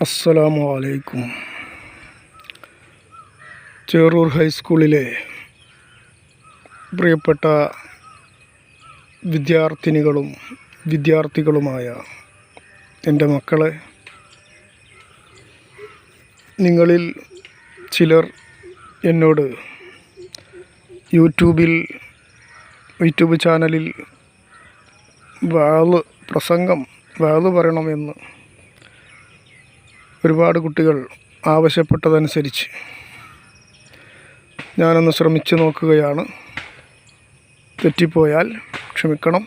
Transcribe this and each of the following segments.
അസ്സലാമു അലൈക്കും. ചേറൂർ ഹൈസ്കൂളിലെ പ്രിയപ്പെട്ട വിദ്യാർത്ഥിനികളും വിദ്യാർത്ഥികളുമായ എൻ്റെ മക്കളെ, നിങ്ങളിൽ ചിലർ എന്നോട് യൂട്യൂബ് ചാനലിൽ വാള് പറയണമെന്ന് ഒരുപാട് കുട്ടികൾ ആവശ്യപ്പെട്ടതനുസരിച്ച് ഞാനൊന്ന് ശ്രമിച്ചു നോക്കുകയാണ്. തെറ്റിപ്പോയാൽ ക്ഷമിക്കണം.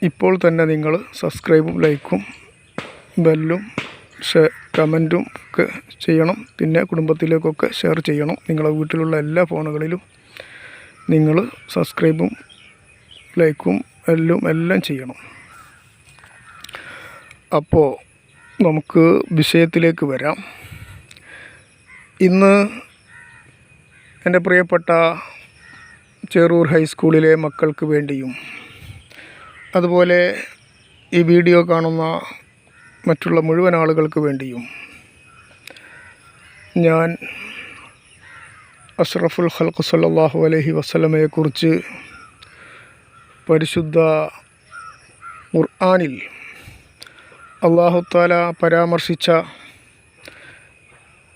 ഇപ്പോൾ തന്നെ നിങ്ങൾ സബ്സ്ക്രൈബും ലൈക്കും ബെല്ലും കമൻറ്റും ഒക്കെ ചെയ്യണം. പിന്നെ കുടുംബത്തിലേക്കൊക്കെ ഷെയർ ചെയ്യണം. നിങ്ങളുടെ വീട്ടിലുള്ള എല്ലാ ഫോണുകളിലും നിങ്ങൾ സബ്സ്ക്രൈബും ലൈക്കും എല്ലാം ചെയ്യണം. അപ്പോൾ നമുക്ക് വിഷയത്തിലേക്ക് വരാം. ഇന്ന് എൻ്റെ പ്രിയപ്പെട്ട ചേറൂർ ഹൈസ്കൂളിലെ മക്കൾക്ക് വേണ്ടിയും അതുപോലെ ഈ വീഡിയോ കാണുന്ന മറ്റുള്ള മുഴുവൻ ആളുകൾക്ക് വേണ്ടിയും ഞാൻ അഷ്റഫുൽ ഖൽഖ് സല്ലല്ലാഹു അലൈഹി വസല്ലമയെക്കുറിച്ച് പരിശുദ്ധ ഖുർആനിൽ അല്ലാഹു തആല പരാമർശിച്ച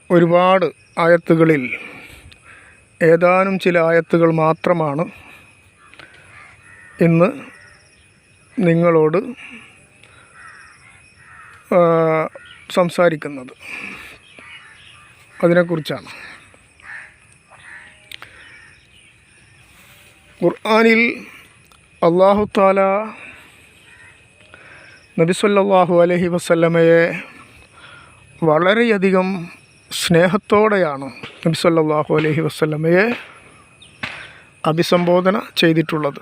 ഒരുപാട് ആയത്തുകളിൽ ഏതാനും ചില ആയത്തുകൾ മാത്രമാണ് ഇന്ന് നിങ്ങളോട് സംസാരിക്കുന്നത്. അതിനെക്കുറിച്ചാണ്. ഖുർആനിൽ അല്ലാഹു തആല നബി സല്ലല്ലാഹു അലൈഹി വസല്ലമയെ വളരെയധികം സ്നേഹത്തോടെയാണ് നബി സല്ലല്ലാഹു അലൈഹി വസല്ലമയെ അഭിസംബോധന ചെയ്തിട്ടുള്ളത്.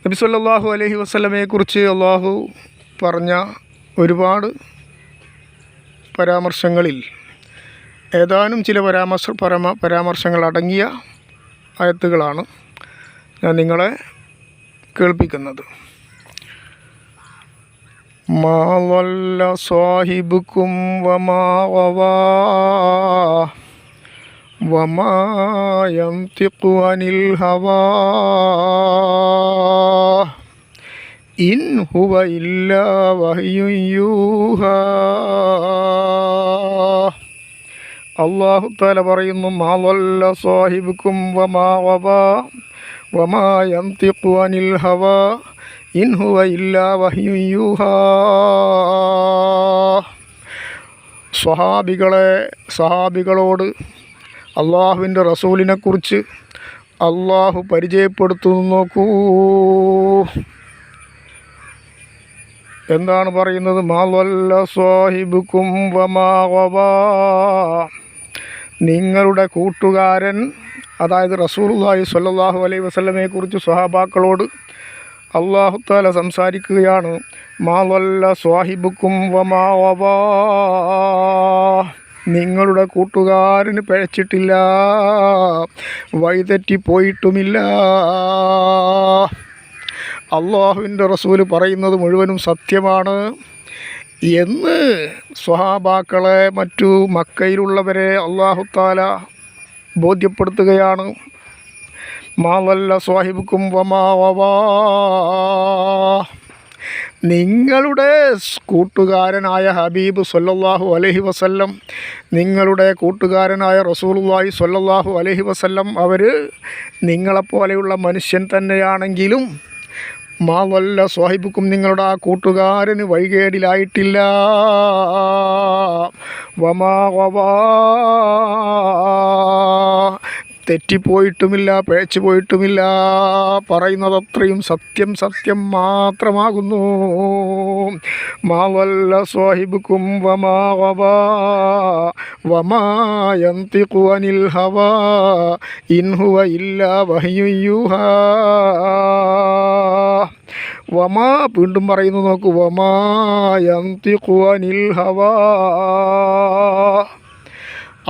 നബി സല്ലല്ലാഹു അലൈഹി വസല്ലമയെക്കുറിച്ച് അല്ലാഹു പറഞ്ഞ ഒരുപാട് പരാമർശങ്ങളിൽ ഏതാനും ചില പരാമർശങ്ങൾ അടങ്ങിയ ആയത്തുകളാണ് ഞാൻ നിങ്ങളെ കേൾപ്പിക്കുന്നത്. മാ ളല്ല സ്വാഹിബുക്കും വമാ ഗവാ വമാ യൻതിഖു അനിൽ ഹവാ ഇൻ ഹുവ ഇല്ലാ വഹ്യുൻ യൂഹാ. അല്ലാഹു തആല പറയുന്നു, മാ ളല്ല സ്വാഹിബുക്കും വമാ ഗവാ വമാ യൻതിഖു അനിൽ ഹവാ ഇൻ ഹുവ ഇല്ലാ വഹ്യുൻ യൂഹാ. സഹാബികളോട് അള്ളാഹുവിൻ്റെ റസൂലിനെക്കുറിച്ച് അള്ളാഹു പരിചയപ്പെടുത്തുന്നു. നോക്കൂ, എന്താണ് പറയുന്നത്? മാ ളല്ല സ്വാഹിബുക്കും വമാ ഗവാ. നിങ്ങളുടെ കൂട്ടുകാരൻ, അതായത് റസൂലുള്ളാഹി സ്വല്ലല്ലാഹു അലൈഹി വസല്ലമയെക്കുറിച്ച് സ്വഹാബാക്കളോട് അല്ലാഹു തആല സംസാരിക്കുകയാണ്. മാ ളല്ല സ്വാഹിബുക്കും വമാ ഗവാ. നിങ്ങളുടെ കൂട്ടുകാരന് പിഴച്ചിട്ടില്ല, വഴിതെറ്റിപ്പോയിട്ടുമില്ല. അള്ളാഹുവിൻ്റെ റസൂല് പറയുന്നത് മുഴുവനും സത്യമാണ് എന്ന് സ്വഹാബാക്കളെ, മറ്റു മക്കയിലുള്ളവരെ അല്ലാഹു തആല ബോധ്യപ്പെടുത്തുകയാണ്. മാ ളല്ല സ്വാഹിബുക്കും വമാ ഗവാ. നിങ്ങളുടെ കൂട്ടുകാരനായ ഹബീബ് സ്വല്ലല്ലാഹു അലൈഹി വസല്ലം, നിങ്ങളുടെ കൂട്ടുകാരനായ റസൂലുള്ളാഹി സ്വല്ലല്ലാഹു അലൈഹി വസല്ലം അവർ നിങ്ങളെപ്പോലെയുള്ള മനുഷ്യൻ തന്നെയാണെങ്കിലും മാ ളല്ല സ്വാഹിബുക്കും, നിങ്ങളുടെ ആ കൂട്ടുകാരന് വഴികേടിലായിട്ടില്ല. വമാ ഗവാ, തെറ്റിപ്പോയിട്ടുമില്ല, പിഴച്ചു പോയിട്ടുമില്ല. പറയുന്നതത്രയും സത്യം മാത്രമാകുന്നു. മാ ളല്ല സ്വാഹിബുക്കും വമാ ഗവാ വമാ യൻതിഖു അനിൽ ഹവാ ഇൻ ഹുവ ഇല്ലാ വഹ്യുൻ യൂഹാ. വമാ, വീണ്ടും പറയുന്നു, നോക്കൂ, വമാ യൻതിഖു അനിൽ ഹവാ.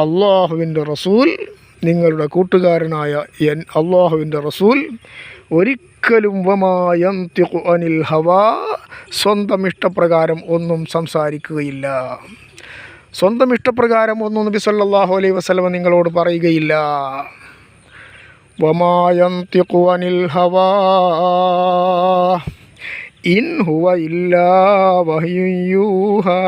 അല്ലാഹുവിൻ്റെ റസൂൽ, നിങ്ങളുടെ കൂട്ടുകാരനായ അല്ലാഹുവിൻ്റെ റസൂൽ ഒരിക്കലും വമാ യന്തിഖു അനിൽ ഹവാ, സ്വന്തം ഇഷ്ടപ്രകാരം ഒന്നും സംസാരിക്കുകയില്ല. സ്വന്തം ഇഷ്ടപ്രകാരം ഒന്നും നബി സല്ലല്ലാഹു അലൈഹി വസല്ലം നിങ്ങളോട് പറയുകയില്ല. വമാ യന്തിഖു അനിൽ ഹവാ ഇൻ ഹുവ ഇല്ലാ വഹ്യുൻ യൂഹാ.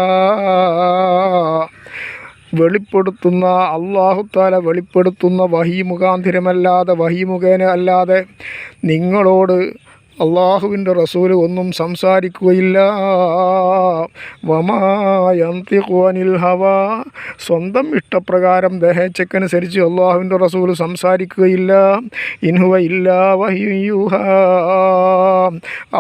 വെളിപ്പെടുത്തുന്ന അല്ലാഹു തആല വെളിപ്പെടുത്തുന്ന വഹി മുഖാന്തിരമല്ലാതെ, വഹി മുഖേന അല്ലാതെ നിങ്ങളോട് അള്ളാഹുവിൻ്റെ റസൂൽ ഒന്നും സംസാരിക്കുകയില്ല. വമാ യന്തിഖു അനിൽ ഹവാ, സ്വന്തം ഇഷ്ടപ്രകാരം ദേഹേച്ഛക്കനുസരിച്ച് അള്ളാഹുവിൻ്റെ റസൂൽ സംസാരിക്കുകയില്ല. ഇൻ ഹുവ ഇല്ലാ വഹ്യുൻ യൂഹാ,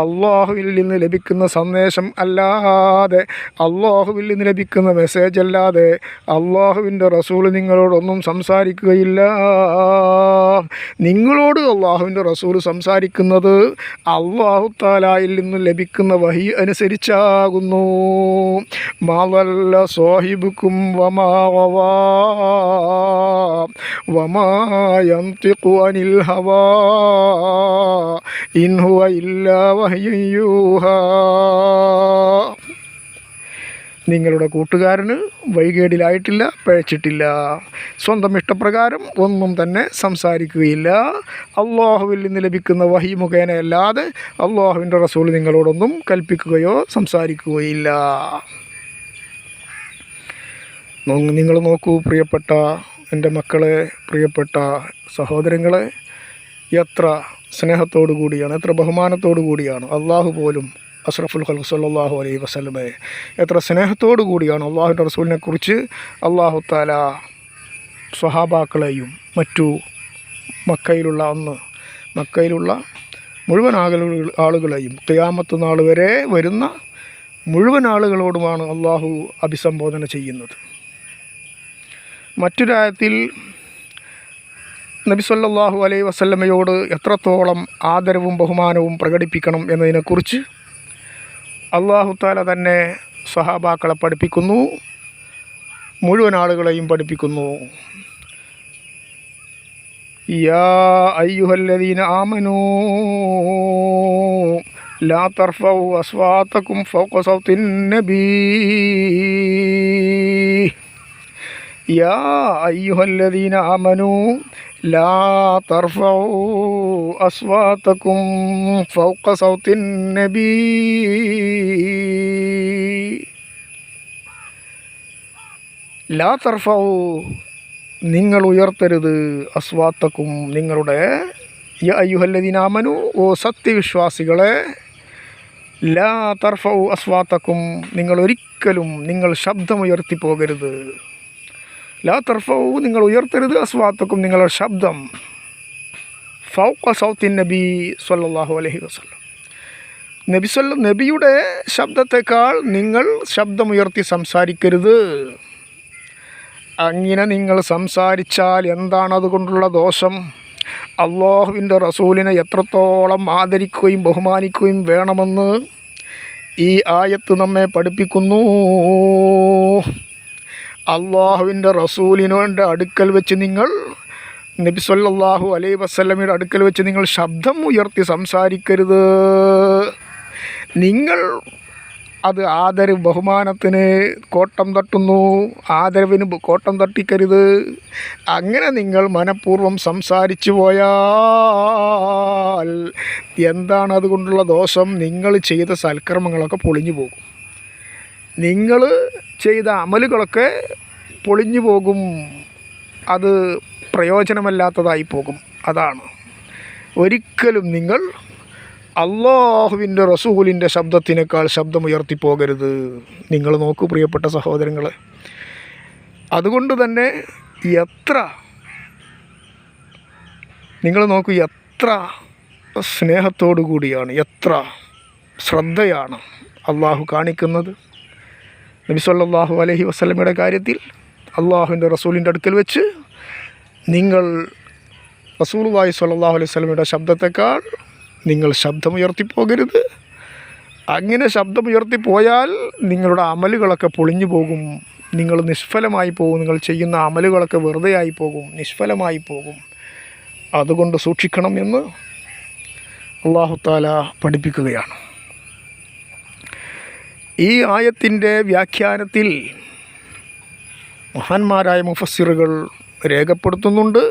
അള്ളാഹുവിൽ നിന്ന് ലഭിക്കുന്ന സന്ദേശം അല്ലാതെ, അള്ളാഹുവിൽ നിന്ന് ലഭിക്കുന്ന മെസ്സേജ് അല്ലാതെ അള്ളാഹുവിൻ്റെ റസൂൽ നിങ്ങളോടൊന്നും സംസാരിക്കുകയില്ല. നിങ്ങളോട് അള്ളാഹുവിൻ്റെ റസൂൽ സംസാരിക്കുന്നത് അല്ലാഹു തആലയിൽ നിന്നും ലഭിക്കുന്ന വഹി അനുസരിച്ചാകുന്നു. മാ ളല്ല സാഹിബുക്കും വമാ ഗവാ വമാ യന്തിഖു അനിൽ ഹവാ ഇൻ ഹുവ ഇല്ലാ വഹ്യുൻ യൂഹാ. നിങ്ങളുടെ കൂട്ടുകാരന് വഴികേടിലായിട്ടില്ല, പിഴച്ചിട്ടില്ല. സ്വന്തം ഇഷ്ടപ്രകാരം ഒന്നും തന്നെ സംസാരിക്കുകയില്ല. അള്ളാഹുവിൽ നിന്ന് ലഭിക്കുന്ന വഹി മുഖേനയല്ലാതെ അള്ളാഹുവിൻ്റെ റസൂൽ നിങ്ങളോടൊന്നും കൽപ്പിക്കുകയോ സംസാരിക്കുകയില്ല. നിങ്ങൾ നോക്കൂ പ്രിയപ്പെട്ട എൻ്റെ മക്കളെ, പ്രിയപ്പെട്ട സഹോദരങ്ങളെ, എത്ര സ്നേഹത്തോടു കൂടിയാണ്, എത്ര ബഹുമാനത്തോടു കൂടിയാണ് അള്ളാഹു പോലും അഷ്റഫുൽ ഖൽഖ് സല്ലല്ലാഹു അലൈഹി വസല്ലമയെ എത്ര സ്നേഹത്തോടു കൂടിയാണ് അള്ളാഹുവിൻ്റെ റസൂലിനെ കുറിച്ച് അള്ളാഹു തആല സ്വഹാബാക്കളെയും മറ്റു മക്കയിലുള്ള മുഴുവൻ ആളുകളെയും ഖിയാമത്ത് നാൾ വരെ വരുന്ന മുഴുവൻ ആളുകളോടുമാണ് അള്ളാഹു അഭിസംബോധന ചെയ്യുന്നത്. മറ്റൊരായത്തിൽ നബി സല്ലല്ലാഹു അലൈഹി വസല്ലമയോട് എത്രത്തോളം ആദരവും ബഹുമാനവും പ്രകടിപ്പിക്കണം എന്നതിനെക്കുറിച്ച് അല്ലാഹു തആല തന്നെ സ്വഹാബാക്കളെ പഠിപ്പിക്കുന്നു, മുഴുവൻ ആളുകളെയും പഠിപ്പിക്കുന്നു. യാ അയ്യുഹല്ലദീന ആമനൂ ലാ തർഫഉ അസ്വാതകും ഫൗഖ സൗത്തിൻ നബീ. യാ അയ്യുഹല്ലദീന ആമനൂ ലാ തർഫഉ അസ്വാതകും ഫൗഖ സൗത്തിൻ നബീ. ലാ തർഫഉ, നിങ്ങൾ ഉയർത്തരുത്, അസ്വാത്തക്കും, നിങ്ങളുടെ, യ അയ്യുഹല്ലദീന ആമനു, ഓ സത്യവിശ്വാസികളെ, ലാ തർഫഉ അസ്വാത്തക്കും, നിങ്ങൾ ശബ്ദമുയർത്തി പോകരുത്. ലാ തർഫഉ, നിങ്ങൾ ഉയർത്തരുത്, അസ്വാത്തക്കും, നിങ്ങളുടെ ശബ്ദം, ഫൗഖ സൗത്തിൻ നബി സല്ലല്ലാഹു അലൈഹി വസല്ലം, നബിയുടെ ശബ്ദത്തെക്കാൾ നിങ്ങൾ ശബ്ദമുയർത്തി സംസാരിക്കരുത്. അങ്ങനെ നിങ്ങൾ സംസാരിച്ചാൽ എന്താണ് അതുകൊണ്ടുള്ള ദോഷം? അള്ളാഹുവിൻ്റെ റസൂലിനെ എത്രത്തോളം ആദരിക്കുകയും ബഹുമാനിക്കുകയും വേണമെന്ന് ഈ ആയത്ത് നമ്മെ പഠിപ്പിക്കുന്നു. അള്ളാഹുവിൻ്റെ റസൂലിൻ്റെ അടുക്കൽ വെച്ച് നിങ്ങൾ, നബി സല്ലല്ലാഹു അലൈഹി വസല്ലമയുടെ അടുക്കൽ വെച്ച് നിങ്ങൾ ശബ്ദം ഉയർത്തി സംസാരിക്കരുത്. നിങ്ങൾ അത് ആദരവ് ബഹുമാനത്തിന് കോട്ടം തട്ടുന്നു, ആദരവിന് കോട്ടം തട്ടിക്കരുത്. അങ്ങനെ നിങ്ങൾ മനഃപൂർവ്വം സംസാരിച്ചു പോയാൽ എന്താണ് അതുകൊണ്ടുള്ള ദോഷം? നിങ്ങൾ ചെയ്ത സൽക്കർമ്മങ്ങളൊക്കെ പൊളിഞ്ഞു പോകും, നിങ്ങൾ ചെയ്ത അമലുകളൊക്കെ പൊളിഞ്ഞു പോകും, അത് പ്രയോജനമല്ലാത്തതായി പോകും. അതാണ്, ഒരിക്കലും നിങ്ങൾ അള്ളാഹുവിൻ്റെ റസൂലിൻ്റെ ശബ്ദത്തിനേക്കാൾ ശബ്ദമുയർത്തി പോകരുത്. നിങ്ങൾ നോക്കൂ പ്രിയപ്പെട്ട സഹോദരങ്ങളെ, അതുകൊണ്ട് തന്നെ നിങ്ങൾ നോക്കൂ എത്ര സ്നേഹത്തോടു കൂടിയാണ്, എത്ര ശ്രദ്ധയാണ് അള്ളാഹു കാണിക്കുന്നത്. നബി സല്ലല്ലാഹു അലൈഹി വസല്ലമയുടെ കാര്യത്തിൽ അള്ളാഹുവിൻ്റെ റസൂലിൻ്റെ അടുക്കൽ വെച്ച് നിങ്ങൾ റസൂലുള്ളാഹി സ്വല്ലല്ലാഹു അലൈഹി വസല്ലമയുടെ ശബ്ദത്തെക്കാൾ നിങ്ങൾ ശബ്ദമുയർത്തിപ്പോകരുത്. അങ്ങനെ ശബ്ദമുയർത്തിപ്പോയാൽ നിങ്ങളുടെ അമലുകളൊക്കെ പൊളിഞ്ഞു പോകും, നിങ്ങൾ നിഷ്ഫലമായി പോകും, നിങ്ങൾ ചെയ്യുന്ന അമലുകളൊക്കെ വെറുതെയായി പോകും, നിഷ്ഫലമായി പോകും. അതുകൊണ്ട് സൂക്ഷിക്കണം എന്ന് അല്ലാഹു തആല പഠിപ്പിക്കുകയാണ്. ഈ ആയത്തിൻ്റെ വ്യാഖ്യാനത്തിൽ മഹാന്മാരായ മുഫസ്സിറുകൾ രേഖപ്പെടുത്തുന്നുണ്ട്,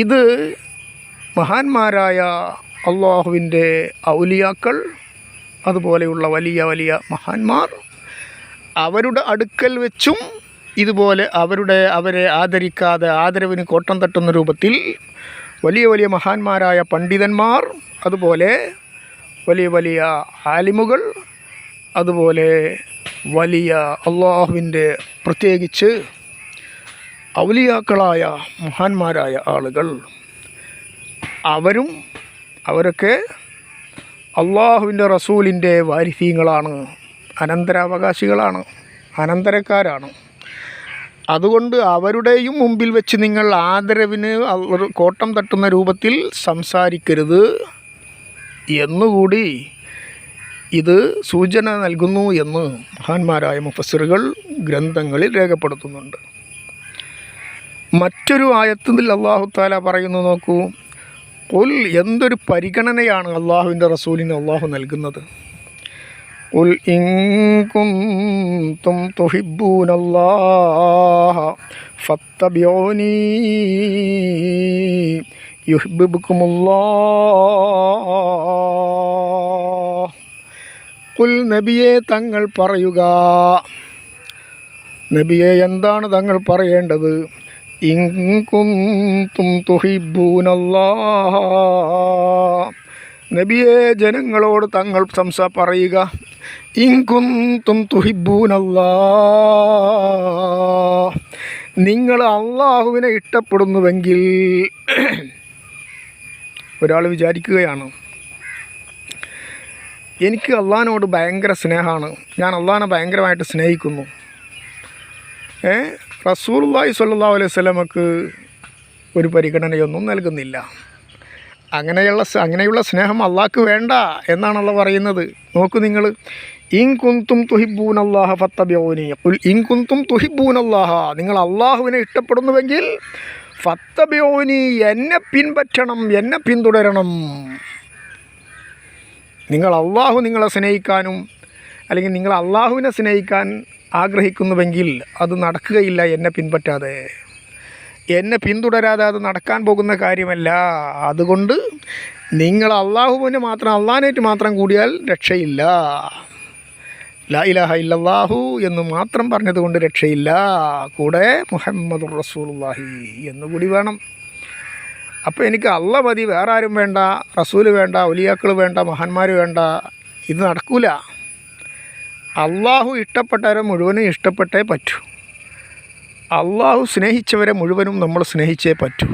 ഇത് മഹാന്മാരായ അള്ളാഹുവിൻ്റെ ഔലിയാക്കൾ, അതുപോലെയുള്ള വലിയ വലിയ മഹാന്മാർ, അവരുടെ അടുക്കൽ വെച്ചും ഇതുപോലെ അവരെ ആദരിക്കാതെ ആദരവിന് കോട്ടം തട്ടുന്ന രൂപത്തിൽ വലിയ വലിയ മഹാന്മാരായ പണ്ഡിതന്മാർ, അതുപോലെ വലിയ വലിയ ആലിമുകൾ, അതുപോലെ വലിയ അള്ളാഹുവിൻ്റെ പ്രത്യേകിച്ച് ഔലിയാക്കളായ മഹാന്മാരായ ആളുകൾ, അവരൊക്കെ അള്ളാഹുവിൻ്റെ റസൂലിൻ്റെ വാരിസീങ്ങളാണ്, അനന്തരാവകാശികളാണ്, അനന്തരക്കാരാണ്. അതുകൊണ്ട് അവരുടെയും മുമ്പിൽ വെച്ച് നിങ്ങൾ ആദരവിന് കോട്ടം തട്ടുന്ന രൂപത്തിൽ സംസാരിക്കരുത് എന്നുകൂടി ഇത് സൂചന നൽകുന്നു എന്ന് മഹാന്മാരായ മുഫസ്സിറുകൾ ഗ്രന്ഥങ്ങളിൽ രേഖപ്പെടുത്തുന്നുണ്ട്. മറ്റൊരു ആയത്തിൽ അല്ലാഹു തആല പറയുന്നു, നോക്കൂ, ഖുൽ, എന്തൊരു പരിഗണനയാണ് അള്ളാഹുവിൻ്റെ റസൂലിന് അള്ളാഹു നൽകുന്നത്. ഖുൽ ഇൻ കുൻതും തുഹിബ്ബൂനല്ലാഹ ഫത്തബിഊനി യുഹ്ബിബുകുമുല്ലാഹ്. ഖുൽ, നബിയെ തങ്ങൾ പറയുക. നബിയെ എന്താണ് തങ്ങൾ പറയേണ്ടത്? ഇൻ കുൻതും തുഹിബ്ബൂനല്ലാഹ, നബിയെ ജനങ്ങളോട് തങ്ങൾ പറയുക, ഇൻ കുൻതും തുഹിബ്ബൂനല്ലാഹ, നിങ്ങൾ അള്ളാഹുവിനെ ഇഷ്ടപ്പെടുന്നുവെങ്കിൽ. ഒരാൾ വിചാരിക്കുകയാണ്, എനിക്ക് അള്ളാഹിനോട് ഭയങ്കര സ്നേഹമാണ്, ഞാൻ അള്ളാഹിനെ ഭയങ്കരമായിട്ട് സ്നേഹിക്കുന്നു. റസൂലുള്ളാഹി സ്വല്ലല്ലാഹു അലൈഹി വസല്ലമക്ക് ഒരു പരിഗണനയൊന്നും നൽകുന്നില്ല. അങ്ങനെയുള്ള സ്നേഹം അള്ളാഹ്ക്ക് വേണ്ട എന്നാണല്ലോ പറയുന്നത്. നോക്കൂ നിങ്ങൾ, ഇൻ കുൻതും തുഹിബ്ബൂനല്ലാഹ ഫത്തബിഊനി. ഖുൽ ഇൻ കുൻതും തുഹിബ്ബൂനല്ലാഹ, നിങ്ങൾ അള്ളാഹുവിനെ ഇഷ്ടപ്പെടുന്നുവെങ്കിൽ ഫത്തബിഊനി, എന്നെ പിൻപറ്റണം, എന്നെ പിന്തുടരണം. നിങ്ങൾ നിങ്ങളെ സ്നേഹിക്കാനും അല്ലെങ്കിൽ നിങ്ങൾ അള്ളാഹുവിനെ സ്നേഹിക്കാൻ ആഗ്രഹിക്കുന്നുവെങ്കിൽ അത് നടക്കുകയില്ല എന്നെ പിൻപറ്റാതെ, എന്നെ പിന്തുടരാതെ അത് നടക്കാൻ പോകുന്ന കാര്യമല്ല. അതുകൊണ്ട് നിങ്ങൾ അള്ളാഹിനേറ്റ് മാത്രം കൂടിയാൽ രക്ഷയില്ല. ലാ ഇലാഹ ഇല്ലല്ലാഹു എന്ന് മാത്രം പറഞ്ഞതുകൊണ്ട് രക്ഷയില്ല, കൂടെ മുഹമ്മദുർ റസൂലുള്ളാഹി എന്നുകൂടി വേണം. അപ്പോൾ എനിക്ക് അള്ളാഹ് മതി, വേറെ ആരും വേണ്ട, റസൂല് വേണ്ട, ഔലിയാക്കൾ വേണ്ട, മഹാന്മാർ വേണ്ട, ഇത് നടക്കൂല. അള്ളാഹു ഇഷ്ടപ്പെട്ടവരെ മുഴുവനും ഇഷ്ടപ്പെട്ടേ പറ്റൂ. അള്ളാഹു സ്നേഹിച്ചവരെ മുഴുവനും നമ്മൾ സ്നേഹിച്ചേ പറ്റൂ.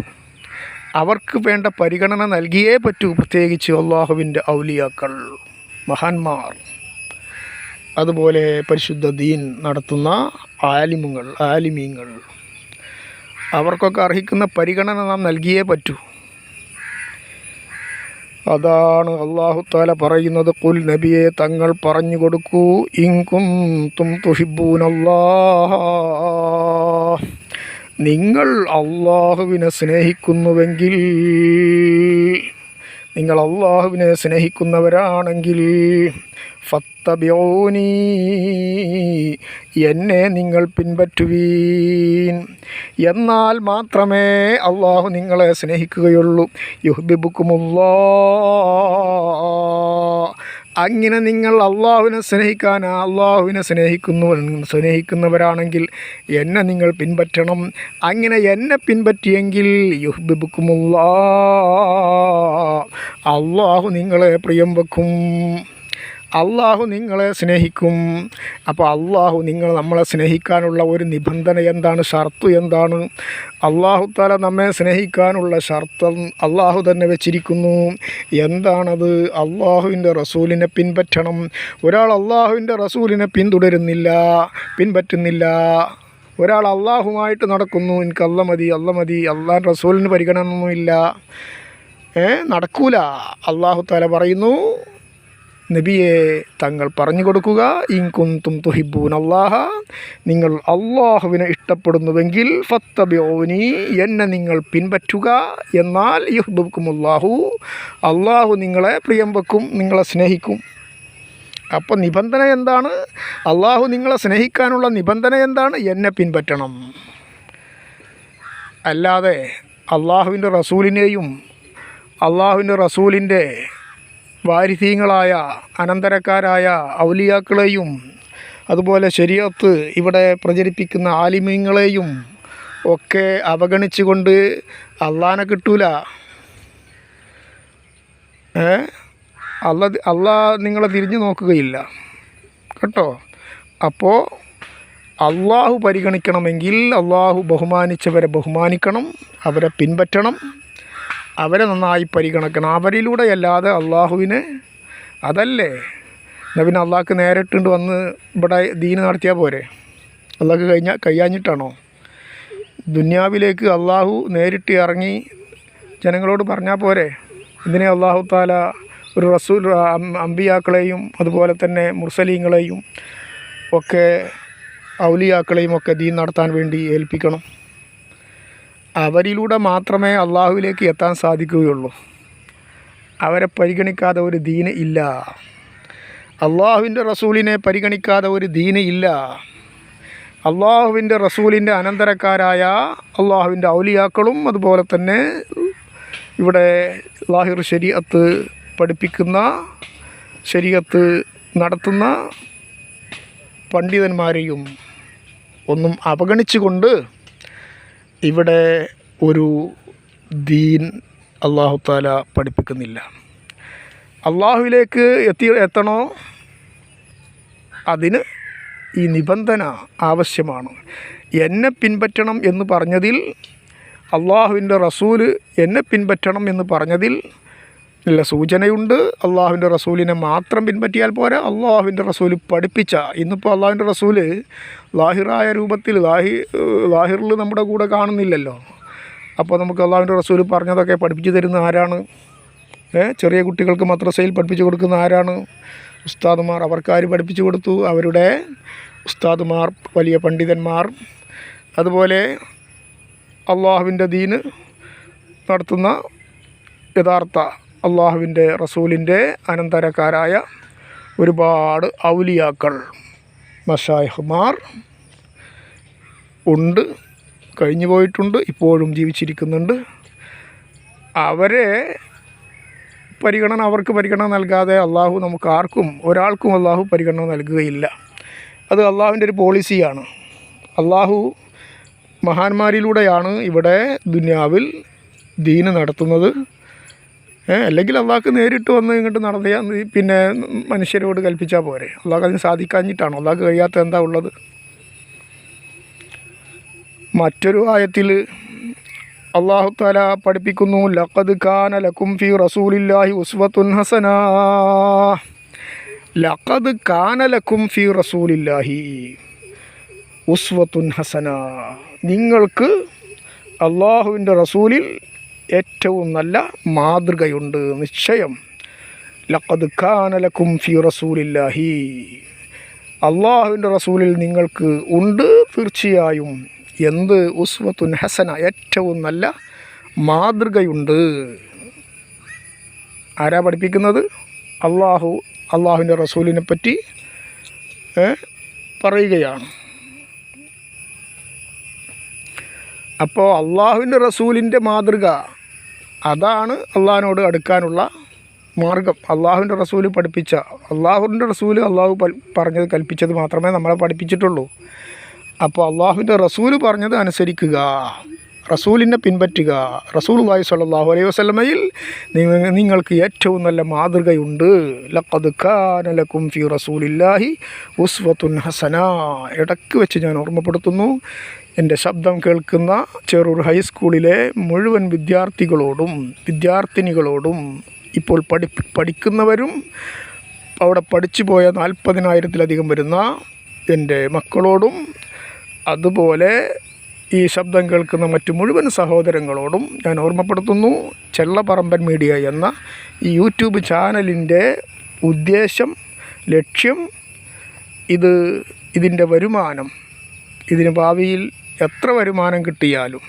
അവർക്ക് വേണ്ട പരിഗണന നൽകിയേ പറ്റൂ. പ്രത്യേകിച്ച് അള്ളാഹുവിൻ്റെ ഔലിയാക്കൾ, മഹാന്മാർ, അതുപോലെ പരിശുദ്ധ ദീൻ നടത്തുന്ന ആലിമീങ്ങൾ, അവർക്കൊക്കെ അർഹിക്കുന്ന പരിഗണന നാം നൽകിയേ പറ്റൂ. അതാണ് അല്ലാഹു തആല പറയുന്നത്, ഖുൽ, നബിയെ തങ്ങൾ പറഞ്ഞു കൊടുക്കൂ, ഇൻ കുൻതും തുഹിബ്ബൂനല്ലാഹ, നിങ്ങൾ അള്ളാഹുവിനെ സ്നേഹിക്കുന്നുവെങ്കിൽ, നിങ്ങൾ അള്ളാഹുവിനെ സ്നേഹിക്കുന്നവരാണെങ്കിൽ ഫത്തബിഊനി, എന്നെ നിങ്ങൾ പിൻപറ്റുവീൻ. എന്നാൽ മാത്രമേ അള്ളാഹു നിങ്ങളെ സ്നേഹിക്കുകയുള്ളൂ. യുഹ്ബിബുകുമുല്ലാഹ്, അങ്ങനെ നിങ്ങൾ അള്ളാഹുവിനെ സ്നേഹിക്കുന്നവരാണെങ്കിൽ എന്നെ നിങ്ങൾ പിൻപറ്റണം. അങ്ങനെ എന്നെ പിൻപറ്റിയെങ്കിൽ യുഹ്ബിബുകുമുല്ലാഹ്, അള്ളാഹു നിങ്ങളെ പ്രിയം വെക്കും, അള്ളാഹു നിങ്ങളെ സ്നേഹിക്കും. അപ്പോൾ നമ്മളെ സ്നേഹിക്കാനുള്ള ഒരു നിബന്ധന എന്താണ്, ഷർത്ത് എന്താണ്? അല്ലാഹു തആല നമ്മെ സ്നേഹിക്കാനുള്ള ഷർത്ത് അള്ളാഹു തന്നെ വെച്ചിരിക്കുന്നു. എന്താണത്? അള്ളാഹുവിൻ്റെ റസൂലിനെ പിൻപറ്റണം. ഒരാൾ അള്ളാഹുവിൻ്റെ റസൂലിനെ പിൻപറ്റുന്നില്ല, ഒരാൾ അള്ളാഹുമായിട്ട് നടക്കുന്നു, എനിക്ക് അല്ല മതി, അള്ളാഹ് റസൂലിന് പരിഗണനയൊന്നുമില്ല, നടക്കൂല. അല്ലാഹു തആല പറയുന്നു, നബിയെ തങ്ങൾ പറഞ്ഞു കൊടുക്കുക, ഇൻ കുന്തും തുഹിബ്ബൂനല്ലാഹ, നിങ്ങൾ അള്ളാഹുവിനെ ഇഷ്ടപ്പെടുന്നുവെങ്കിൽ ഫത്തബിഊനി, എന്നെ നിങ്ങൾ പിൻപറ്റുക, എന്നാൽ യുഹ്ബിബ്കുമുല്ലാഹു, അള്ളാഹു നിങ്ങളെ പ്രിയം വെക്കും, നിങ്ങളെ സ്നേഹിക്കും. അപ്പോൾ നിബന്ധന എന്താണ്? അള്ളാഹു നിങ്ങളെ സ്നേഹിക്കാനുള്ള നിബന്ധന എന്താണ്? എന്നെ പിൻപറ്റണം. അല്ലാതെ അള്ളാഹുവിൻ്റെ റസൂലിനെയും അള്ളാഹുവിൻ്റെ റസൂലിൻ്റെ വാരിധീങ്ങളായ അനന്തരക്കാരായ ഔലിയാക്കളെയും അതുപോലെ ശരീഅത്ത് ഇവിടെ പ്രചരിപ്പിക്കുന്ന ആലിമീങ്ങളെയും ഒക്കെ അവഗണിച്ചുകൊണ്ട് അള്ളാഹനെ കിട്ടൂല. അള്ളാഹ് നിങ്ങളെ തിരിഞ്ഞു നോക്കുകയില്ല കേട്ടോ. അപ്പോൾ അള്ളാഹു പരിഗണിക്കണമെങ്കിൽ അള്ളാഹു ബഹുമാനിച്ചവരെ ബഹുമാനിക്കണം, അവരെ പിൻപറ്റണം, അവരെ നന്നായി പരിഗണിക്കണം. അവരിലൂടെയല്ലാതെ അള്ളാഹുവിന് അതല്ലേ പിന്നെ അള്ളാഹ്ക്ക് നേരിട്ടുണ്ട് വന്ന് ഇവിടെ ദീന് നടത്തിയാൽ പോരെ? അള്ളാഹ്ക്ക് കഴിയാഞ്ഞിട്ടാണോ? ദുന്യാവിലേക്ക് അള്ളാഹു നേരിട്ട് ഇറങ്ങി ജനങ്ങളോട് പറഞ്ഞാൽ പോരെ? ഇതിനെ അള്ളാഹു താല ഒരു റസൂൽ അമ്പിയാക്കളെയും അതുപോലെ തന്നെ മുർസലീങ്ങളെയും ഒക്കെ ഔലിയാക്കളെയും ഒക്കെ ദീൻ നടത്താൻ വേണ്ടി ഏൽപ്പിക്കണം. അവരിലൂടെ മാത്രമേ അള്ളാഹുവിലേക്ക് എത്താൻ സാധിക്കുകയുള്ളൂ. അവരെ പരിഗണിക്കാതെ ഒരു ദീന് ഇല്ല. അള്ളാഹുവിൻ്റെ റസൂലിനെ പരിഗണിക്കാതെ ഒരു ദീന് ഇല്ല. അള്ളാഹുവിൻ്റെ റസൂലിൻ്റെ അനന്തരക്കാരായ അള്ളാഹുവിൻ്റെ ഔലിയാക്കളും അതുപോലെ തന്നെ ഇവിടെ ലാഹിർ ശരീഅത്ത് പഠിപ്പിക്കുന്ന ശരീഅത്ത് നടത്തുന്ന പണ്ഡിതന്മാരെയും ഒന്നും അവഗണിച്ചുകൊണ്ട് ഇവിടെ ഒരു ദീൻ അല്ലാഹു തആല പഠിപ്പിക്കുന്നില്ല. അള്ളാഹുവിലേക്ക് എത്തണോ അതിന് ഈ നിബന്ധന ആവശ്യമാണ്. എന്നെ പിൻപറ്റണം എന്ന് പറഞ്ഞതിൽ അള്ളാഹുവിൻ്റെ റസൂല് എന്നെ പിൻപറ്റണം എന്ന് പറഞ്ഞതിൽ നല്ല സൂചനയുണ്ട്. അള്ളാഹുവിൻ്റെ റസൂലിനെ മാത്രം പിൻപറ്റിയാൽ പോരാ, അള്ളാഹുവിൻ്റെ റസൂല് പഠിപ്പിച്ച, ഇന്നിപ്പോൾ അള്ളാഹുവിൻ്റെ റസൂല് ലാഹിറായ രൂപത്തിൽ ലാഹിറിൽ നമ്മുടെ കൂടെ കാണുന്നില്ലല്ലോ. അപ്പോൾ നമുക്ക് അള്ളാഹുവിൻ്റെ റസൂല് പറഞ്ഞതൊക്കെ പഠിപ്പിച്ചു തരുന്ന ആരാണ്? ചെറിയ കുട്ടികൾക്ക് മദ്രസയിൽ പഠിപ്പിച്ചു കൊടുക്കുന്ന ആരാണ്? ഉസ്താദുമാർ. അവർക്കാര് പഠിപ്പിച്ചു കൊടുത്തു? അവരുടെ ഉസ്താദുമാർ, വലിയ പണ്ഡിതന്മാർ. അതുപോലെ അള്ളാഹുവിൻ്റെ ദീന് നടത്തുന്ന യഥാർത്ഥ അള്ളാഹുവിൻ്റെ റസൂലിൻ്റെ അനന്തരക്കാരായ ഒരുപാട് ഔലിയാക്കൾ, മശായിഖ്മാർ ഉണ്ട്, കഴിഞ്ഞു പോയിട്ടുണ്ട്, ഇപ്പോഴും ജീവിച്ചിരിക്കുന്നുണ്ട്. അവരെ അവർക്ക് പരിഗണന നൽകാതെ അള്ളാഹു നമുക്ക് ആർക്കും ഒരാൾക്കും അള്ളാഹു പരിഗണന നൽകുകയില്ല. അത് അള്ളാഹുവിൻ്റെ ഒരു പോളിസിയാണ്. അള്ളാഹു മഹാന്മാരിലൂടെയാണ് ഇവിടെ ദുനിയാവിൽ ദീന് നടത്തുന്നത്. അല്ലെങ്കിൽ അള്ളാഹ്ക്ക് നേരിട്ട് വന്ന് ഇങ്ങോട്ട് നടത്തിയാൽ പിന്നെ മനുഷ്യരോട് കൽപ്പിച്ചാൽ പോരെ? അള്ളാഹ് അതിന് സാധിക്കാഞ്ഞിട്ടാണോ? അള്ളാഹ്ക്ക് കഴിയാത്ത എന്താ ഉള്ളത്? മറ്റൊരു ആയത്തിൽ അല്ലാഹു തആല പഠിപ്പിക്കുന്നു, ലഖദ് കാന ലക്കും ഫീ റസൂലില്ലാഹി ഉസ്വത്തുൻ ഹസന. ലഖദ് കാന ലക്കും ഫീ റസൂലില്ലാഹി ഉസ്വത്തുൻ ഹസന. നിങ്ങൾക്ക് അള്ളാഹുവിൻ്റെ റസൂലിൽ ഏറ്റവും നല്ല മാതൃകയുണ്ട്, നിശ്ചയം. ലഖദ് കാന ലക്കും ഫീ റസൂലില്ലാഹി, അള്ളാഹുവിൻ്റെ റസൂലിൽ നിങ്ങൾക്ക് ഉണ്ട് തീർച്ചയായും എന്ത്? ഉസ്വത്തുൻ ഹസന, ഏറ്റവും നല്ല മാതൃകയുണ്ട്. ആരാ പഠിപ്പിക്കുന്നത്? അള്ളാഹുവിൻ്റെ റസൂലിനെ പറ്റി പറയുകയാണ്. അപ്പോൾ അള്ളാഹുവിൻ്റെ റസൂലിൻ്റെ മാതൃക അതാണ് അള്ളാഹിനോട് അടുക്കാനുള്ള മാർഗം. അള്ളാഹുവിൻ്റെ റസൂല് പഠിപ്പിച്ച, അള്ളാഹുവിൻ്റെ റസൂല് അള്ളാഹു പറഞ്ഞത് കൽപ്പിച്ചത് മാത്രമേ നമ്മളെ പഠിപ്പിച്ചിട്ടുള്ളൂ. അപ്പോൾ അള്ളാഹുവിൻ്റെ റസൂല് പറഞ്ഞത് അനുസരിക്കുക, റസൂലിനെ പിൻപറ്റുക. റസൂലുള്ളാഹി സ്വല്ലല്ലാഹു അലൈഹി വസല്ലമയിൽ നിങ്ങൾക്ക് ഏറ്റവും നല്ല മാതൃകയുണ്ട്. ലഖദ് കാന ലക്കും ഫീ റസൂലില്ലാഹി ഉസ്വത്തുൻ ഹസന. ഇടയ്ക്ക് വെച്ച് ഞാൻ ഓർമ്മപ്പെടുത്തുന്നു, എൻ്റെ ശബ്ദം കേൾക്കുന്ന ചെറൂർ ഹൈസ്കൂളിലെ മുഴുവൻ വിദ്യാർത്ഥികളോടും വിദ്യാർത്ഥിനികളോടും ഇപ്പോൾ പഠിക്കുന്നവരും അവിടെ പഠിച്ചു പോയ 40,000-ലധികം വരുന്ന എൻ്റെ മക്കളോടും അതുപോലെ ഈ ശബ്ദം കേൾക്കുന്ന മറ്റു മുഴുവൻ സഹോദരങ്ങളോടും ഞാൻ ഓർമ്മപ്പെടുത്തുന്നു, ചെള്ളപ്പറമ്പൻ മീഡിയ എന്ന ഈ യൂട്യൂബ് ചാനലിൻ്റെ ഉദ്ദേശം, ലക്ഷ്യം ഇതിൻ്റെ വരുമാനം, ഇതിന് ഭാവിയിൽ എത്ര വരുമാനം കിട്ടിയാലും,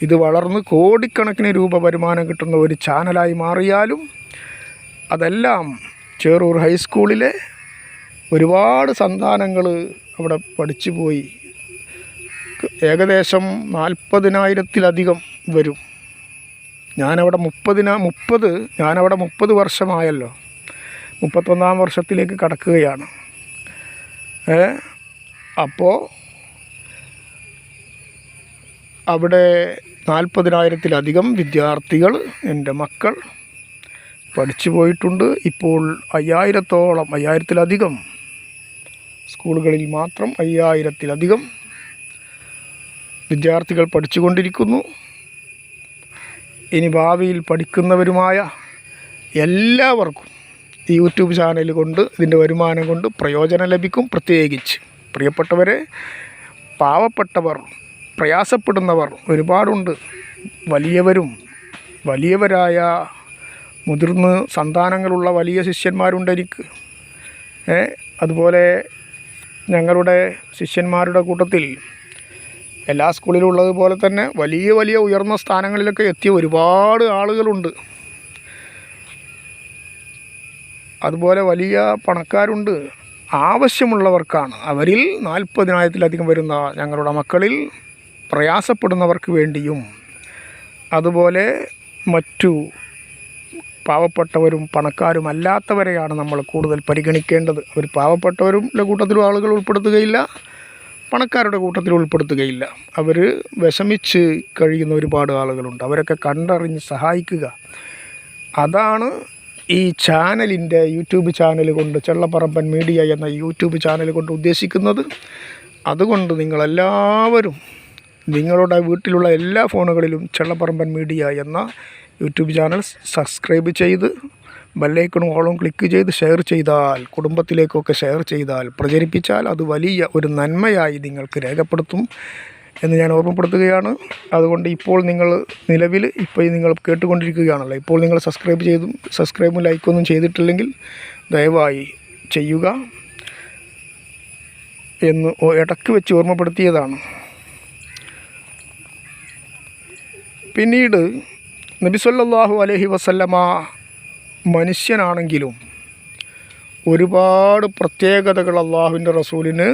ഇത് വളർന്ന് കോടിക്കണക്കിന് രൂപ വരുമാനം കിട്ടുന്ന ഒരു ചാനലായി മാറിയാലും, അതെല്ലാം ചേറൂർ ഹൈസ്കൂളിലെ ഒരുപാട് സന്താനങ്ങൾ അവിടെ പഠിച്ചു പോയി. ഏകദേശം 40,000-ത്തിലധികം വരും. ഞാനവിടെ 30 വർഷമായല്ലോ, 31-ാം വർഷത്തിലേക്ക് കടക്കുകയാണ്. അപ്പോൾ അവിടെ 40,000-ത്തിലധികം വിദ്യാർത്ഥികൾ, എൻ്റെ മക്കൾ പഠിച്ചു പോയിട്ടുണ്ട്. ഇപ്പോൾ 5,000-ത്തിലധികം സ്കൂളുകളിൽ മാത്രം 5,000-ത്തിലധികം വിദ്യാർത്ഥികൾ പഠിച്ചുകൊണ്ടിരിക്കുന്നു. ഇനി ഭാവിയിൽ പഠിക്കുന്നവരുമായ എല്ലാവർക്കും ഈ യൂട്യൂബ് ചാനൽ കൊണ്ട്, ഇതിൻ്റെ വരുമാനം കൊണ്ട് പ്രയോജനം ലഭിക്കും. പ്രത്യേകിച്ച് പ്രിയപ്പെട്ടവരെ, പാവപ്പെട്ടവർ, പ്രയാസപ്പെടുന്നവർ ഒരുപാടുണ്ട്. വലിയവരായ മുതിർന്ന സന്താനങ്ങളുള്ള വലിയ ശിഷ്യന്മാരുണ്ട് എനിക്ക്. അതുപോലെ ഞങ്ങളുടെ ശിഷ്യന്മാരുടെ കൂട്ടത്തിൽ എല്ലാ സ്കൂളിലും ഉള്ളതുപോലെ തന്നെ വലിയ ഉയർന്ന സ്ഥാനങ്ങളിലൊക്കെ എത്തിയ ഒരുപാട് ആളുകളുണ്ട്. അതുപോലെ വലിയ പണക്കാരുണ്ട്. ആവശ്യമുള്ളവർക്കാണ്. അവരിൽ 40,000-ത്തിലധികം വരുന്ന ഞങ്ങളുടെ മക്കളിൽ പ്രയാസപ്പെടുന്നവർക്ക് വേണ്ടിയും, അതുപോലെ മറ്റു പാവപ്പെട്ടവരും പണക്കാരും അല്ലാത്തവരെയാണ് നമ്മൾ കൂടുതൽ പരിഗണിക്കേണ്ടത്. അവർ പാവപ്പെട്ടവരുടെ കൂട്ടത്തിലും ആളുകൾ ഉൾപ്പെടുത്തുകയില്ല, പണക്കാരുടെ കൂട്ടത്തിൽ ഉൾപ്പെടുത്തുകയില്ല. അവർ വിഷമിച്ച് കഴിയുന്ന ഒരുപാട് ആളുകളുണ്ട്. അവരൊക്കെ കണ്ടറിഞ്ഞ് സഹായിക്കുക. അതാണ് ഈ ചാനലിൻ്റെ, യൂട്യൂബ് ചാനൽ കൊണ്ട്, ചെള്ളപ്പറമ്പൻ മീഡിയ എന്ന യൂട്യൂബ് ചാനൽ കൊണ്ട് ഉദ്ദേശിക്കുന്നത്. അതുകൊണ്ട് നിങ്ങളെല്ലാവരും നിങ്ങളുടെ വീട്ടിലുള്ള എല്ലാ ഫോണുകളിലും ചെള്ളപ്പറമ്പൻ മീഡിയ എന്ന യൂട്യൂബ് ചാനൽ സബ്സ്ക്രൈബ് ചെയ്ത് ബെല്ലൈക്കണും ഓളും ക്ലിക്ക് ചെയ്ത് ഷെയർ ചെയ്താൽ, കുടുംബത്തിലേക്കൊക്കെ ഷെയർ ചെയ്താൽ, പ്രചരിപ്പിച്ചാൽ അത് വലിയ ഒരു നന്മയായി നിങ്ങൾക്ക് രേഖപ്പെടുത്തും എന്ന് ഞാൻ ഓർമ്മപ്പെടുത്തുകയാണ്. അതുകൊണ്ട് ഇപ്പോൾ നിങ്ങൾ നിങ്ങൾ കേട്ടുകൊണ്ടിരിക്കുകയാണല്ലോ, ഇപ്പോൾ നിങ്ങൾ സബ്സ്ക്രൈബും ലൈക്കൊന്നും ചെയ്തിട്ടില്ലെങ്കിൽ ദയവായി ചെയ്യുക എന്ന് ഇടയ്ക്ക് വെച്ച് ഓർമ്മപ്പെടുത്തിയതാണ്. പിന്നീട് നബി സല്ലല്ലാഹു അലൈഹി വസല്ലമ മനുഷ്യനാണെങ്കിലും ഒരുപാട് പ്രത്യേകതകൾ അള്ളാഹുവിൻ്റെ റസൂലിന്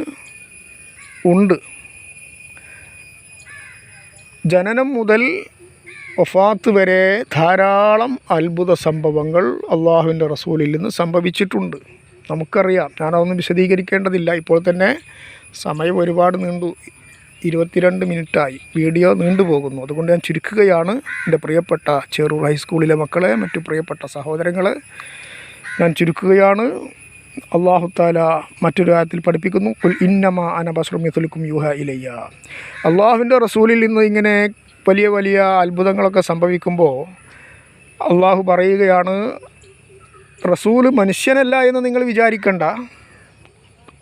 ഉണ്ട്. ജനനം മുതൽ വഫാത്ത് വരെ ധാരാളം അത്ഭുത സംഭവങ്ങൾ അള്ളാഹുവിൻ്റെ റസൂലിൽ നിന്ന് സംഭവിച്ചിട്ടുണ്ട്. നമുക്കറിയാം, ഞാനതൊന്നും വിശദീകരിക്കേണ്ടതില്ല. ഇപ്പോൾ തന്നെ സമയം ഒരുപാട് 22 മിനിറ്റായി, വീഡിയോ നീണ്ടുപോകുന്നു. അതുകൊണ്ട് ഞാൻ ചുരുക്കുകയാണ്. എൻ്റെ പ്രിയപ്പെട്ട ചേറൂർ ഹൈസ്കൂളിലെ മക്കളെ, മറ്റു പ്രിയപ്പെട്ട സഹോദരങ്ങളെ, ഞാൻ ചുരുക്കുകയാണ്. അല്ലാഹു തആല മറ്റൊരു ആയത്തിൽ പഠിപ്പിക്കുന്നു, ഖുൽ ഇന്നമാ അന ബശറും മിസ്ലുക്കും യൂഹാ ഇലയ്യ. അള്ളാഹുവിൻ്റെ റസൂലിൽ നിന്ന് ഇങ്ങനെ വലിയ അത്ഭുതങ്ങളൊക്കെ സംഭവിക്കുമ്പോൾ അള്ളാഹു പറയുകയാണ്, റസൂൽ മനുഷ്യനല്ല എന്ന് നിങ്ങൾ വിചാരിക്കണ്ട.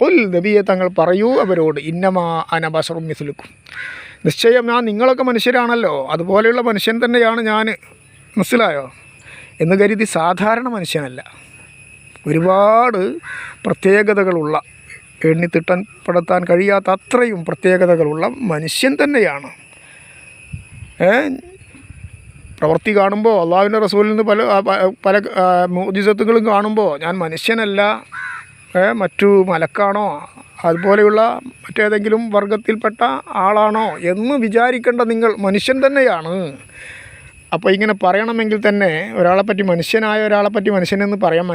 ഖുൽ, നബിയെ തങ്ങൾ പറയൂ അവരോട്, ഇന്നമാ അന ബശറും മിസ്ലുക്കും, നിശ്ചയം ഞാൻ നിങ്ങളൊക്കെ മനുഷ്യരാണല്ലോ, അതുപോലെയുള്ള മനുഷ്യൻ തന്നെയാണ് ഞാൻ, മനസ്സിലായോ എന്ന് കരുതി സാധാരണ മനുഷ്യനല്ല. ഒരുപാട് പ്രത്യേകതകളുള്ള, എണ്ണിത്തിട്ടപ്പെടുത്താൻ കഴിയാത്ത അത്രയും പ്രത്യേകതകളുള്ള മനുഷ്യൻ തന്നെയാണ്. പ്രവൃത്തി കാണുമ്പോൾ, അള്ളാഹുവിൻ്റെ റസൂലിൽ നിന്ന് പല മുഅ്ജിസത്തുകളും കാണുമ്പോൾ ഞാൻ മനുഷ്യനല്ല, മറ്റു മലക്കാണോ അതുപോലെയുള്ള മറ്റേതെങ്കിലും വർഗത്തിൽപ്പെട്ട ആളാണോ എന്ന് വിചാരിക്കേണ്ട, നിങ്ങൾ മനുഷ്യൻ തന്നെയാണ്. അപ്പോൾ ഇങ്ങനെ പറയണമെങ്കിൽ തന്നെ ഒരാളെപ്പറ്റി, മനുഷ്യനായ ഒരാളെപ്പറ്റി മനുഷ്യനെന്ന് പറയാം.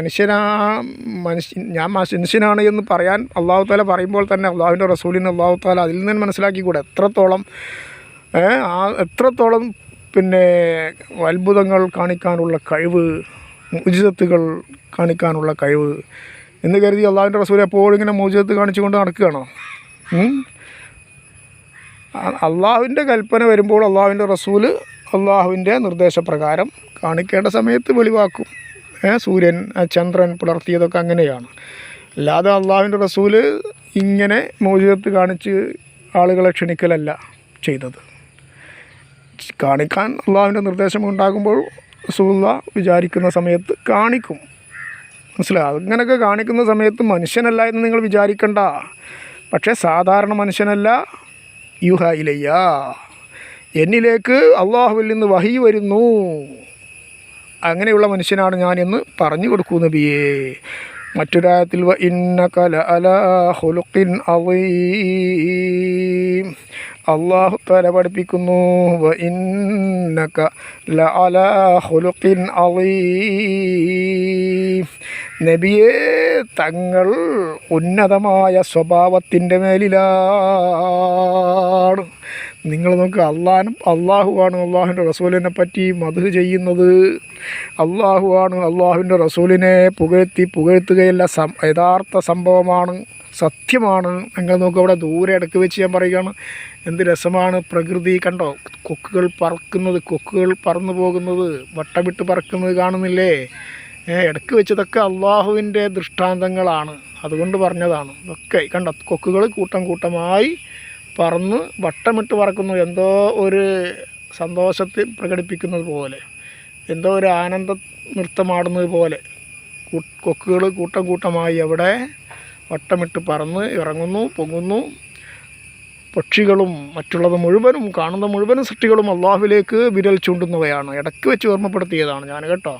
ഞാൻ മനുഷ്യനാണ് എന്ന് പറയാൻ അള്ളാഹു തആല പറയുമ്പോൾ തന്നെ അള്ളാഹുവിൻ്റെ റസൂലിന് അള്ളാഹു തആല അതിൽ നിന്ന് മനസ്സിലാക്കിക്കൂടെ എത്രത്തോളം പിന്നെ അത്ഭുതങ്ങൾ കാണിക്കാനുള്ള കഴിവ്, മുഅ്ജിസത്തുകൾ കാണിക്കാനുള്ള കഴിവ് എന്ന് കരുതി അള്ളാഹുവിൻ്റെ റസൂൽ എപ്പോഴും ഇങ്ങനെ മുഅ്ജിസത്ത് കാണിച്ചുകൊണ്ട് നടക്കുകയാണോ? അള്ളാഹുവിൻ്റെ കൽപ്പന വരുമ്പോൾ അള്ളാഹുവിൻ്റെ റസൂല് അള്ളാഹുവിൻ്റെ നിർദ്ദേശപ്രകാരം കാണിക്കേണ്ട സമയത്ത് വെളിവാക്കും. സൂര്യൻ ചന്ദ്രൻ പുലർത്തിയതൊക്കെ അങ്ങനെയാണ്. അല്ലാതെ അള്ളാഹുവിൻ്റെ റസൂല് ഇങ്ങനെ മുഅ്ജിസത്ത് കാണിച്ച് ആളുകളെ ക്ഷണിക്കലല്ല ചെയ്തത്. കാണിക്കാൻ അള്ളാഹുവിൻ്റെ നിർദ്ദേശം ഉണ്ടാകുമ്പോൾ റസൂലുള്ളാഹ് വിചാരിക്കുന്ന സമയത്ത് കാണിക്കും. മനസ്സിലായി? അങ്ങനെയൊക്കെ കാണിക്കുന്ന സമയത്ത് മനുഷ്യനല്ല എന്ന് നിങ്ങൾ വിചാരിക്കണ്ട. പക്ഷേ സാധാരണ മനുഷ്യനല്ല. യൂഹ ഇലയ്യ, എന്നിലേക്ക് അള്ളാഹുവിൽ നിന്ന് വഹി വരുന്നു, അങ്ങനെയുള്ള മനുഷ്യനാണ് ഞാനെന്ന് പറഞ്ഞു കൊടുക്കൂ നബിയേ. മറ്റൊരായത്തിൽ വ ഇന്നക ലഅലാ ഖുലുഖിൻ അളീം, അല്ലാഹു തആല പഠിപ്പിക്കുന്നു വ ഇന്നക ലഅലാ ഖുലുഖിൻ അളീം, നബിയേ തങ്ങൾ ഉന്നതമായ സ്വഭാവത്തിൻ്റെ മേലിലാണ്. നിങ്ങൾ നോക്കുക, അള്ളാഹുവാണ് അള്ളാഹുവിൻ്റെ റസൂലിനെ പറ്റി മദ്ഹ് ചെയ്യുന്നത്. അള്ളാഹുവാണ് അള്ളാഹുവിൻ്റെ റസൂലിനെ പുകഴ്ത്തുകയല്ല, യഥാർത്ഥ സംഭവമാണ്, സത്യമാണ്. നിങ്ങൾ നോക്കുക, അവിടെ ദൂരെ ഇടയ്ക്ക് വെച്ച് ഞാൻ പറയുകയാണ്, എന്ത് രസമാണ് പ്രകൃതി. കണ്ടോ കൊക്കുകൾ പറക്കുന്നത്, കൊക്കുകൾ പറന്നു പോകുന്നത്, വട്ടമിട്ട് പറക്കുന്നത് കാണുന്നില്ലേ? ഇടയ്ക്ക് വെച്ചതൊക്കെ അള്ളാഹുവിൻ്റെ ദൃഷ്ടാന്തങ്ങളാണ്, അതുകൊണ്ട് പറഞ്ഞതാണ്. ഇതൊക്കെ കണ്ടോ, കൊക്കുകൾ കൂട്ടം കൂട്ടമായി പറന്ന് വട്ടമിട്ട് പറക്കുന്നു, എന്തോ ഒരു സന്തോഷത്തിൽ പ്രകടിപ്പിക്കുന്നത് പോലെ, എന്തോ ഒരു ആനന്ദ നൃത്തമാടുന്നത് പോലെ കൊക്കുകൾ കൂട്ടം കൂട്ടമായി അവിടെ വട്ടമിട്ട് പറന്ന് ഇറങ്ങുന്നു, പൊങ്ങുന്നു. പക്ഷികളും മറ്റുള്ളത് മുഴുവനും, കാണുന്ന മുഴുവനും സൃഷ്ടികളും അള്ളാഹുവിലേക്ക് വിരൽ ചൂണ്ടുന്നവയാണ്. ഇടയ്ക്ക് വെച്ച് ഓർമ്മപ്പെടുത്തിയതാണ് ഞാൻ കേട്ടോ,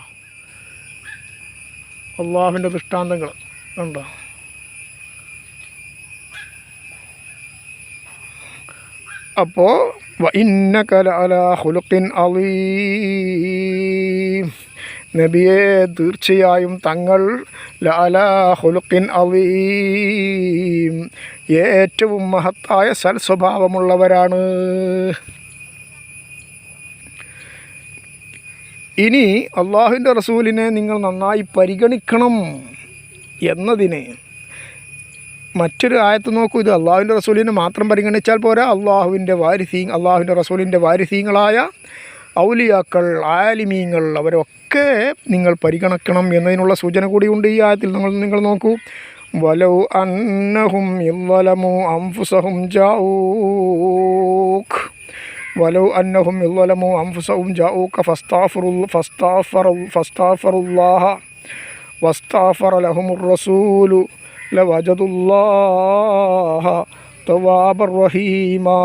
അള്ളാഹുവിൻ്റെ ദൃഷ്ടാന്തങ്ങൾ കണ്ടോ. അപ്പോൾ വ ഇന്നക ലഅലാ ഖുലുഖിൻ അളീം, നബിയെ തീർച്ചയായും തങ്ങൾ ലഅലാ ഖുലുഖിൻ അളീം, ഏറ്റവും മഹത്തായ സൽസ്വഭാവമുള്ളവരാണ്. ഇനി അള്ളാഹുവിൻ്റെ റസൂലിനെ നിങ്ങൾ നന്നായി പരിഗണിക്കണം എന്നതിന് മറ്റൊരു ആയത്ത് നോക്കൂ. ഇത് അള്ളാഹുവിൻ്റെ റസൂലിനെ മാത്രം പരിഗണിച്ചാൽ പോരാ, അള്ളാഹുവിൻ്റെ റസൂലിൻ്റെ വാരിസീങ്ങളായ ഔലിയാക്കൾ, ആലിമീങ്ങൾ, അവരൊക്കെ നിങ്ങൾ പരിഗണിക്കണം എന്നതിനുള്ള സൂചന കൂടിയുണ്ട് ഈ ആയത്തിൽ. നിങ്ങൾ നോക്കൂ, വലൗ അന്നഹും യളമു അൻഫുസഹും ജാഊക് ഫസ്തഗ്ഫറുല്ലാഹ വസ്തഗ്ഫറ ലഹുമുർ റസൂലു ലവജദുല്ലാഹ തവ്വാബർ റഹീമാ.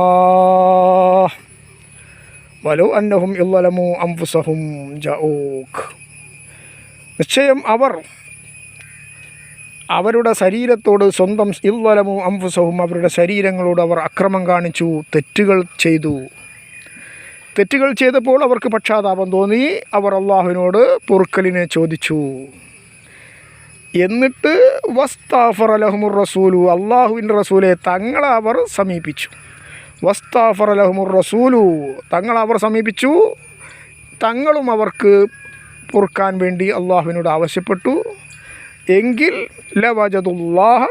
വലൗ അന്നഹും യളമു അൻഫുസഹും ജാഊക്, നിശ്ചയം അവർ അവരുടെ ശരീരത്തോട് സ്വന്തം ഇൽവലമു അംഫുസഹും, അവരുടെ ശരീരങ്ങളോട് അവർ അക്രമം കാണിച്ചു, തെറ്റുകൾ ചെയ്തപ്പോൾ അവർക്ക് പക്ഷാതാപം തോന്നി. അവർ അള്ളാഹുവിനോട് പൊറുക്കലിനെ ചോദിച്ചു. എന്നിട്ട് വസ്തഗ്ഫറ ലഹുമുർ റസൂലു, അള്ളാഹുവിൻ്റെ റസൂലെ തങ്ങളെ അവർ സമീപിച്ചു. വസ്തഗ്ഫറ ലഹുമുർ റസൂലു, തങ്ങളെ അവർ സമീപിച്ചു. തങ്ങളും അവർക്ക് പൊറുക്കാൻ വേണ്ടി അള്ളാഹുവിനോട് ആവശ്യപ്പെട്ടു. എങ്കിൽ ലവജദുല്ലാഹ,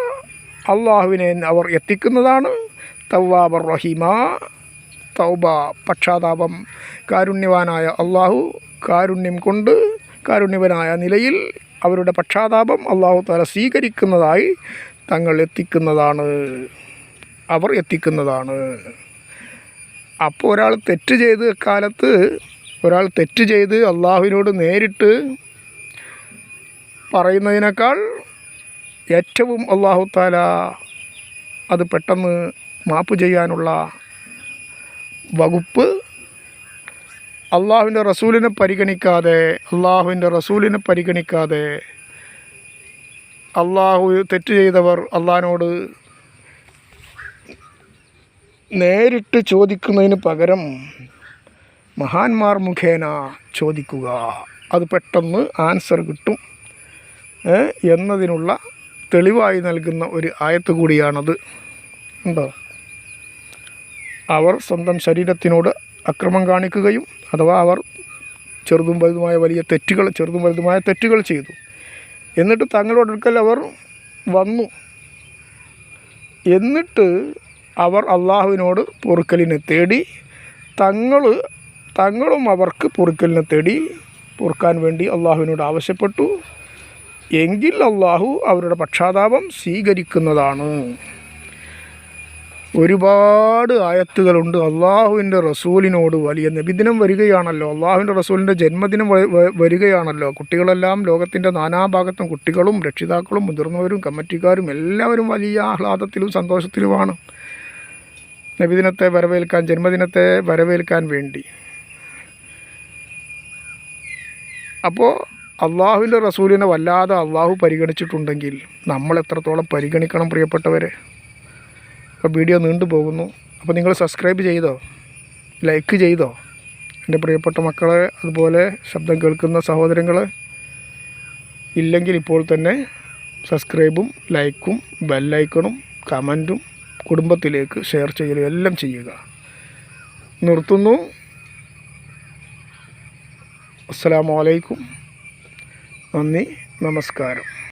അള്ളാഹുവിനെ അവർ എത്തിക്കുന്നതാണ്. തവ്വാബർ റഹീമ, തൗബ, പക്ഷാതാപം, കാരുണ്യവാനായ അള്ളാഹു കാരുണ്യം കൊണ്ട്, കാരുണ്യവനായ നിലയിൽ അവരുടെ പക്ഷാതാപം അള്ളാഹു തആല സ്വീകരിക്കുന്നതായി അവർ എത്തിക്കുന്നതാണ്. അപ്പോൾ ഒരാൾ തെറ്റ് ചെയ്ത് അള്ളാഹുവിനോട് നേരിട്ട് പറയുന്നതിനേക്കാൾ ഏറ്റവും അള്ളാഹു തആല അത് പെട്ടെന്ന് മാപ്പ് ചെയ്യാനുള്ള വകുപ്പ് അള്ളാഹുവിൻ്റെ റസൂലിനെ പരിഗണിക്കാതെ അള്ളാഹു തെറ്റ് ചെയ്തവർ അള്ളാഹിനോട് നേരിട്ട് ചോദിക്കുന്നതിന് പകരം മഹാന്മാർ മുഖേന ചോദിക്കുക, അത് പെട്ടെന്ന് ആൻസർ കിട്ടും എന്നതിനുള്ള തെളിവായി നൽകുന്ന ഒരു ആയത്ത് കൂടിയാണത്. ഉണ്ടോ? അവർ സ്വന്തം ശരീരത്തിനോട് അക്രമം കാണിക്കുകയും, അഥവാ അവർ ചെറുതും വലുതുമായ തെറ്റുകൾ ചെയ്തു. എന്നിട്ട് തങ്ങളോടൊടുക്കൽ അവർ വന്നു. എന്നിട്ട് അവർ അള്ളാഹുവിനോട് പൊറുക്കലിനെ തേടി. തങ്ങളും അവർക്ക് പൊറുക്കലിനെ തേടി, പൊറുക്കാൻ വേണ്ടി അള്ളാഹുവിനോട് ആവശ്യപ്പെട്ടു. എങ്കിൽ അള്ളാഹു അവരുടെ പക്ഷാതാപം സ്വീകരിക്കുന്നതാണ്. ഒരുപാട് ആയത്തുകളുണ്ട്. അള്ളാഹുവിൻ്റെ റസൂലിനോട് വലിയ നബിദിനം വരികയാണല്ലോ, അള്ളാഹുവിൻ്റെ റസൂലിൻ്റെ ജന്മദിനം വരികയാണല്ലോ. കുട്ടികളെല്ലാം ലോകത്തിൻ്റെ നാനാഭാഗത്തും കുട്ടികളും രക്ഷിതാക്കളും മുതിർന്നവരും കമ്മിറ്റിക്കാരും എല്ലാവരും വലിയ ആഹ്ലാദത്തിലും സന്തോഷത്തിലുമാണ് നബിദിനത്തെ വരവേൽക്കാൻ, ജന്മദിനത്തെ വരവേൽക്കാൻ വേണ്ടി. അപ്പോൾ അള്ളാഹുവിൻ്റെ റസൂലിനെ വല്ലാതെ അള്ളാഹു പരിഗണിച്ചിട്ടുണ്ടെങ്കിൽ നമ്മൾ എത്രത്തോളം പരിഗണിക്കണം പ്രിയപ്പെട്ടവരെ. അപ്പോൾ വീഡിയോ നീണ്ടു പോകുന്നു. അപ്പോൾ നിങ്ങൾ സബ്സ്ക്രൈബ് ചെയ്തോ, ലൈക്ക് ചെയ്തോ എൻ്റെ പ്രിയപ്പെട്ട മക്കളെ, അതുപോലെ ശബ്ദം കേൾക്കുന്ന സഹോദരങ്ങൾ? ഇല്ലെങ്കിൽ ഇപ്പോൾ തന്നെ സബ്സ്ക്രൈബും ലൈക്കും ബെല്ലൈക്കണും കമൻറ്റും കുടുംബത്തിലേക്ക് ഷെയർ ചെയ്യലും എല്ലാം ചെയ്യുക. നിർത്തുന്നു. അസ്സലാമു അലൈക്കും. നന്ദി, നമസ്കാരം.